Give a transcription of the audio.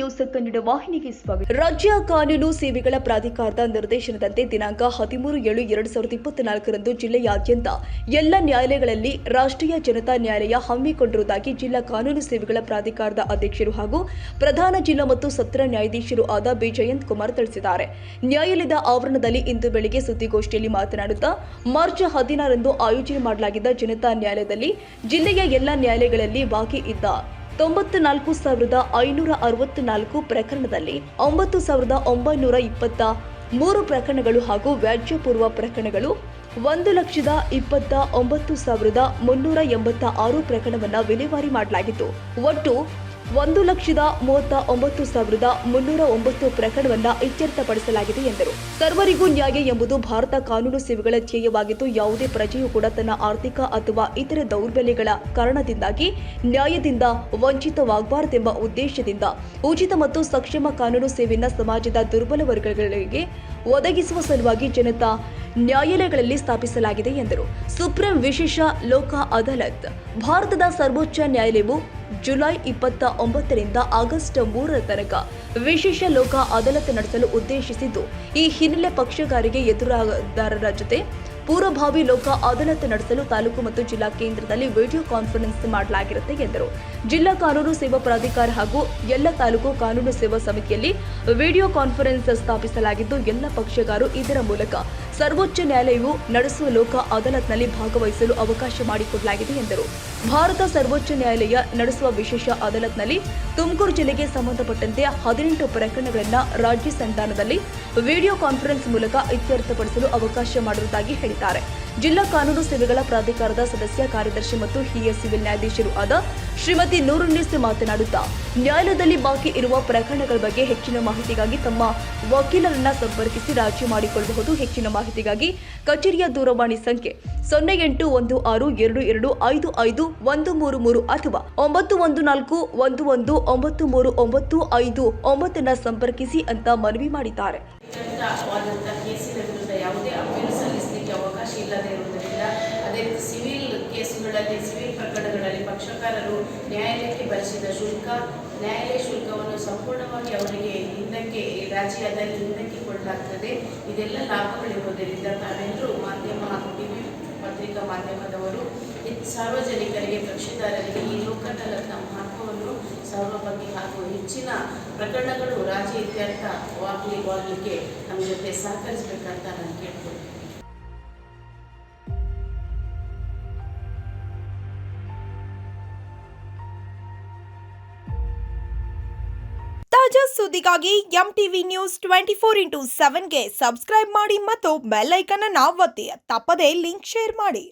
News Kannada ವಾಹಿನಿಗೆ ಸ್ವಾಗತ. ರಾಜ್ಯ ಕಾನೂನು ಸೇವೆಗಳ ಪ್ರಾಧಿಕಾರದ ನಿರ್ದೇಶನದಂತೆ ದಿನಾಂಕ 13/7/2024 ಜಿಲ್ಲೆಯಾದ್ಯಂತ ಎಲ್ಲ ನ್ಯಾಯಾಲಯಗಳಲ್ಲಿ ರಾಷ್ಟ್ರೀಯ ಜನತಾ ನ್ಯಾಯಾಲಯ ಹಮ್ಮಿಕೊಂಡಿರುವುದಾಗಿ ಜಿಲ್ಲಾ ಕಾನೂನು ಸೇವೆಗಳ ಪ್ರಾಧಿಕಾರದ ಅಧ್ಯಕ್ಷರು ಹಾಗೂ ಪ್ರಧಾನ ಜಿಲ್ಲಾ ಮತ್ತು ಸತ್ರ ನ್ಯಾಯಾಧೀಶರು ಆದ ಬಿ ಜಯಂತ್ ಕುಮಾರ್ ತಿಳಿಸಿದ್ದಾರೆ. ನ್ಯಾಯಾಲಯದ ಆವರಣದಲ್ಲಿ ಇಂದು ಬೆಳಗ್ಗೆ ಸುದ್ದಿಗೋಷ್ಠಿಯಲ್ಲಿ ಮಾತನಾಡುತ್ತಾ ಮಾರ್ಚ್ 16ರಂದು ಆಯೋಜನೆ ಮಾಡಲಾಗಿದ್ದ ಜನತಾ ನ್ಯಾಯಾಲಯದಲ್ಲಿ ಜಿಲ್ಲೆಯ ಎಲ್ಲ ನ್ಯಾಯಾಲಯಗಳಲ್ಲಿ ಬಾಕಿ ಇದ್ದ 94,564 ಪ್ರಕರಣದಲ್ಲಿ 9,923 ಪ್ರಕರಣಗಳು ಹಾಗೂ ವ್ಯಾಜ್ಯಪೂರ್ವ ಪ್ರಕರಣಗಳು 1,29,386 ಪ್ರಕರಣವನ್ನು ವಿಲೇವಾರಿ ಮಾಡಲಾಗಿತ್ತು. ಒಟ್ಟು 1,39,309 ಪ್ರಕರಣವನ್ನು ಇತ್ಯರ್ಥಪಡಿಸಲಾಗಿದೆ ಎಂದರು. ಸರ್ವರಿಗೂ ನ್ಯಾಯ ಎಂಬುದು ಭಾರತ ಕಾನೂನು ಸೇವೆಗಳ ಧ್ಯೇಯವಾಗಿದ್ದು, ಯಾವುದೇ ಪ್ರಜೆಯೂ ಕೂಡ ತನ್ನ ಆರ್ಥಿಕ ಅಥವಾ ಇತರೆ ದೌರ್ಬಲ್ಯಗಳ ಕಾರಣದಿಂದಾಗಿ ನ್ಯಾಯದಿಂದ ವಂಚಿತವಾಗಬಾರದೆಂಬ ಉದ್ದೇಶದಿಂದ ಉಚಿತ ಮತ್ತು ಸಕ್ಷಮ ಕಾನೂನು ಸೇವೆಯನ್ನು ಸಮಾಜದ ದುರ್ಬಲ ವರ್ಗಗಳಿಗೆ ಒದಗಿಸುವ ಸಲುವಾಗಿ ಜನತಾ ನ್ಯಾಯಾಲಯಗಳಲ್ಲಿ ಸ್ಥಾಪಿಸಲಾಗಿದೆ ಎಂದರು. ಸುಪ್ರೀಂ ವಿಶೇಷ ಲೋಕ ಅದಾಲತ್. ಭಾರತದ ಸರ್ವೋಚ್ಚ ನ್ಯಾಯಾಲಯವು ಜುಲೈ 29ರಿಂದ ಆಗಸ್ಟ್ 3ರ ತನಕ ವಿಶೇಷ ಲೋಕ ಅದಾಲತ್ ನಡೆಸಲು ಉದ್ದೇಶಿಸಿದ್ದು, ಈ ಹಿನ್ನೆಲೆ ಪಕ್ಷಗಾರಿಗೆ ಎದುರುದಾರರ ಜೊತೆ ಪೂರ್ವಭಾವಿ ಲೋಕ ಅದಾಲತ್ ನಡೆಸಲು ತಾಲೂಕು ಮತ್ತು ಜಿಲ್ಲಾ ಕೇಂದ್ರದಲ್ಲಿ ವಿಡಿಯೋ ಕಾನ್ಫರೆನ್ಸ್ ಮಾಡಲಾಗಿರುತ್ತೆ ಎಂದರು. ಜಿಲ್ಲಾ ಕಾನೂನು ಸೇವಾ ಪ್ರಾಧಿಕಾರ ಹಾಗೂ ಎಲ್ಲ ತಾಲೂಕು ಕಾನೂನು ಸೇವಾ ಸಮಿತಿಯಲ್ಲಿ ವಿಡಿಯೋ ಕಾನ್ಫರೆನ್ಸ್ ಸ್ಥಾಪಿಸಲಾಗಿದ್ದು, ಎಲ್ಲ ಪಕ್ಷಗಾರರು ಇದರ ಮೂಲಕ ಸರ್ವೋಚ್ಚ ನ್ಯಾಯಾಲಯವು ನಡೆಸುವ ಲೋಕ ಅದಾಲತ್ನಲ್ಲಿ ಭಾಗವಹಿಸಲು ಅವಕಾಶ ಮಾಡಿಕೊಡಲಾಗಿದೆ ಎಂದರು. ಭಾರತ ಸರ್ವೋಚ್ಚ ನ್ಯಾಯಾಲಯ ನಡೆಸುವ ವಿಶೇಷ ಅದಾಲತ್ನಲ್ಲಿ ತುಮಕೂರು ಜಿಲ್ಲೆಗೆ ಸಂಬಂಧಪಟ್ಟಂತೆ 18 ಪ್ರಕರಣಗಳನ್ನು ರಾಜ್ಯ ಸಂಧಾನದಲ್ಲಿ ವಿಡಿಯೋ ಕಾನ್ಫರೆನ್ಸ್ ಮೂಲಕ ಇತ್ಯರ್ಥಪಡಿಸಲು ಅವಕಾಶ ಮಾಡಿರುವುದಾಗಿ ಹೇಳಿದ್ದಾರೆ. ಜಿಲ್ಲಾ ಕಾನೂನು ಸೇವೆಗಳ ಪ್ರಾಧಿಕಾರದ ಸದಸ್ಯ ಕಾರ್ಯದರ್ಶಿ ಮತ್ತು ಹಿರಿಯ ಸಿವಿಲ್ ನ್ಯಾಯಾಧೀಶರು ಆದ ಶ್ರೀಮತಿ ನೂರುನ್ನಿಸ್ ಮಾತನಾಡುತ್ತಾ, ನ್ಯಾಯಾಲಯದಲ್ಲಿ ಬಾಕಿ ಇರುವ ಪ್ರಕರಣಗಳ ಬಗ್ಗೆ ಹೆಚ್ಚಿನ ಮಾಹಿತಿಗಾಗಿ ತಮ್ಮ ವಕೀಲರನ್ನ ಸಂಪರ್ಕಿಸಿ ರಾಜಿ ಮಾಡಿಕೊಳ್ಳಬಹುದು. ಹೆಚ್ಚಿನ ಮಾಹಿತಿಗಾಗಿ ಕಚೇರಿಯ ದೂರವಾಣಿ ಸಂಖ್ಯೆ 0816225533 ಅಥವಾ 9141193959 ಸಂಪರ್ಕಿಸಿ ಅಂತ ಮನವಿ ಮಾಡಿದ್ದಾರೆ. ಅವಕಾಶ ಇಲ್ಲದೆ ಇರುವುದರಿಂದ ಅದೇ ರೀತಿ ಸಿವಿಲ್ ಕೇಸುಗಳಲ್ಲಿ ಸಿವಿಲ್ ಪ್ರಕರಣಗಳಲ್ಲಿ ಪಕ್ಷಕಾರರು ನ್ಯಾಯಾಲಯಕ್ಕೆ ಭರಿಸಿದ ಶುಲ್ಕ ನ್ಯಾಯಾಲಯ ಶುಲ್ಕವನ್ನು ಸಂಪೂರ್ಣವಾಗಿ ಅವರಿಗೆ ಹಿಂದಕ್ಕೆ ರಾಜ್ಯದಲ್ಲಿ ಹಿಂದಕ್ಕೆ ಕೊಡಲಾಗ್ತದೆ. ಇದೆಲ್ಲ ಲಾಭಗಳಿರುವುದರಿಂದ ತಾವೆಲ್ಲರೂ ಮಾಧ್ಯಮ ಹಾಗೂ ಟಿವಿ ಪತ್ರಿಕಾ ಮಾಧ್ಯಮದವರು ಸಾರ್ವಜನಿಕರಿಗೆ ಕಕ್ಷಿದಾರರಿಗೆ ಈ ಲೋಕ ಅದಾಲತ್ನ ಮಹತ್ವವನ್ನು ಸರ್ವ ಬಗ್ಗೆ ಹಾಗೂ ಹೆಚ್ಚಿನ ಪ್ರಕರಣಗಳು ರಾಜ್ಯ ಇತ್ಯರ್ಥವಾಗಲಿಕ್ಕೆ ನಮ್ಮ ಜೊತೆ ಸಹಕರಿಸಬೇಕಂತ ನಾನು ಕೇಳ್ತೀನಿ. ತಾಜಾ ಸುದ್ದಿಗಾಗಿ ಎಂಟಿವಿ ನ್ಯೂಸ್ 24x7ಗೆ ಸಬ್ಸ್ಕ್ರೈಬ್ ಮಾಡಿ ಮತ್ತು ಬೆಲ್ ಐಕಾನ್ ಅನ್ನು ಒತ್ತಿ. ತಪ್ಪದೇ ಲಿಂಕ್ ಶೇರ್ ಮಾಡಿ.